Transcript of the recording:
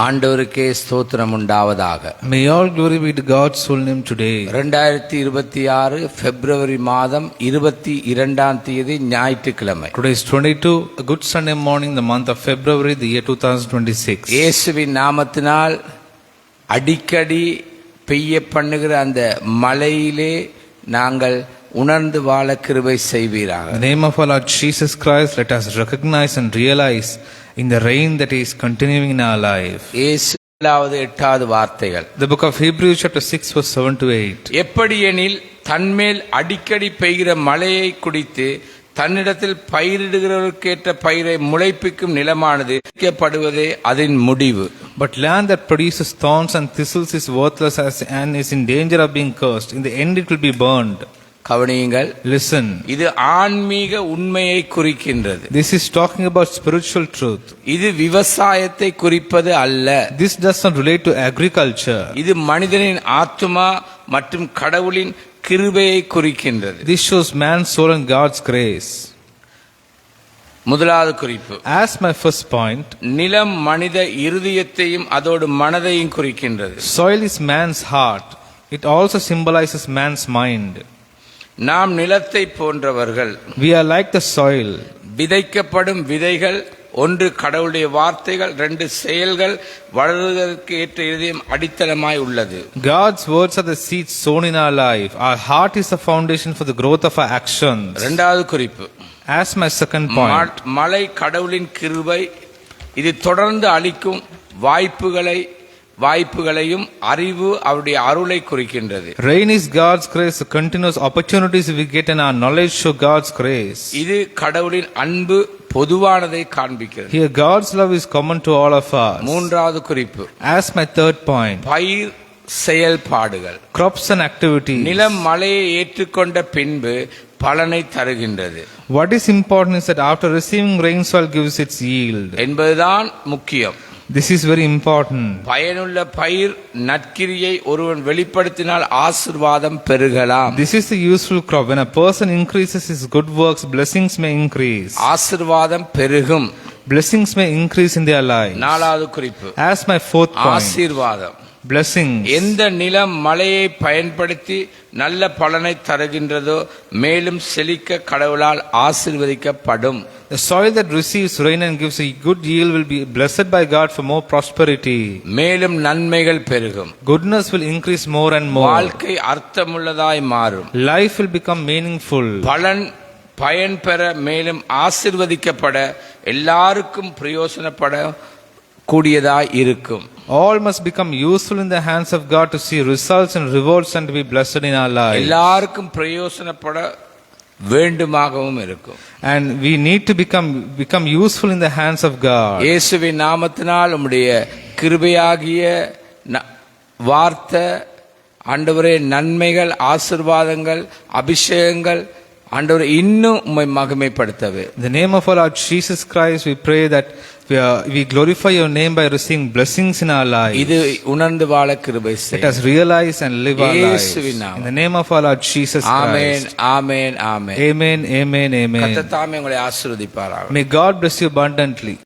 ஆண்டவருக்கே ஸ்தோத்திரம் உண்டாவதாக. May all glory be to God's holy name today. 2026 பிப்ரவரி மாதம் 22ஆம் தேதி ஞாயிற்றுக்கிழமை. Today is 22, a good Sunday morning, the month of February, the year 2026. இயேசுவின் நாமத்தினால் அடிக்கடி பெய்ய பண்ணுகிற அந்த மழையிலே நாங்கள் உணர்ந்து வாழ கிருபை செய்வீராக. In the name of our Lord Jesus Christ, let us recognize and realize in the rain that is continuing in our life. இயேசு 8வது வார்த்தைகள். The book of Hebrews chapter 6 verse 7 to 8. எப்படியெனில் தன்மேல் அடிக்கடி பெய்கிற மழையை குடித்து தன்னிடத்தில் பயிரிடுகிறவருக்கேற்ற பயிரை முளைப்பிக்கும் நிலமானது படுவதே அதன் முடிவு. But land that produces thorns and thistles is worthless and is in danger of being cursed. In the end it will be burned. கவனியுங்கள். Listen. இது ஆன்மீக உண்மையை குறிக்கின்றது. This is talking about spiritual truth. இது விவசாயத்தை குறிப்பது அல்ல. This does not relate to agriculture. இது மனிதனின் ஆத்துமா மற்றும் கடவுளின் கிருபையை குறிக்கின்றது. This shows man's soul and God's grace. முதலாவது குறிப்பு. As my first point, நிலம் மனித இருதயத்தையும் அதோடு மனதையும் குறிக்கின்றது. Soil is man's heart. It also symbolizes man's mind. நாம் நிலத்தை போன்றவர்கள். We are like the soil. விதைக்கப்படும் விதைகள், ஒன்று கடவுளுடைய வார்த்தைகள், ரெண்டு செயல்கள், வளருவதற்கு ஏற்ற இதயம் அடித்தளமாய் உள்ளது. God's words are the seeds sown in our life. Our heart is the foundation for the growth of our actions. இரண்டாவது குறிப்பு. As my second point, மழை கடவுளின் கிருபை. இது தொடர்ந்து அளிக்கும் வாய்ப்புகளையும் அறிவு அவருடைய அருளை குறிக்கின்றது. Rain is God's grace, the continuous opportunities we get in our knowledge show God's grace. இது கடவுளின் அன்பு பொதுவானதை காண்பிக்கிறது. Here God's love is common to all of us. மூன்றாவது குறிப்பு. As my third point, பயிர் செயல்பாடுகள். crops and activities. நிலம் மழையை ஏற்றுக்கொண்ட பின்பு பலனை தருகின்றது. What is important is that after receiving rain, soil gives its yield. என்பதுதான் முக்கியம். This is very important. பயனுள்ள பயிர் நற்கிரியை ஒருவன் வெளிப்படுத்தினால் ஆசீர்வாதம் பெருகலாம். This is the useful crop. When a person increases his good works, blessings may increase. ஆசீர்வாதம் பெருகும். Blessings may increase in their life. நாலாவது குறிப்பு. As my fourth point, ஆசீர்வாதம். blessings. எந்த நிலம் மழையை பயன்படுத்தி நல்ல பலனை தருகின்றதோ மேலும் செழிக்க கடவுளால் ஆசீர்வதிக்கப்படும். The soil that receives rain and gives a good yield will be blessed by God for more prosperity. மேலும் நன்மைகள் பெருகும். Goodness will increase more and more. வாழ்க்கை அர்த்தமுள்ளதாய் மாறும். Life will become meaningful. பயன் பெற மேலும் ஆசீர்வதிக்கப்பட எல்லாருக்கும் பிரயோசனப்பட கூடியதாய் இருக்கும். All must become useful in the hands of God to see results and rewards and to be blessed in our lives. எல்லாருக்கும் பிரயோசனப்பட வேண்டுமாகவும் இருக்கும். And we need to become useful in the hands of God. இயேசுவின் நாமத்தினால் உம்முடைய கிருபையாகிய வார்த்தை ஆண்டவரே நன்மைகள், ஆசீர்வாதங்கள், அபிஷேகங்கள் ஆண்டவரே இன்னும் உம்மை மகிமைப்படுத்தவே. In the name of our Lord Jesus Christ, we pray that we glorify your name by receiving blessings in our lives. இது உணர்ந்து வாழ கிருபை செய். Let us realize and live our lives. In the name of our Lord Jesus Christ. Amen, amen, amen. Amen, amen, amen. கர்த்தர் தாமே உங்களை ஆசீர்வதிப்பாராக. May God bless you abundantly.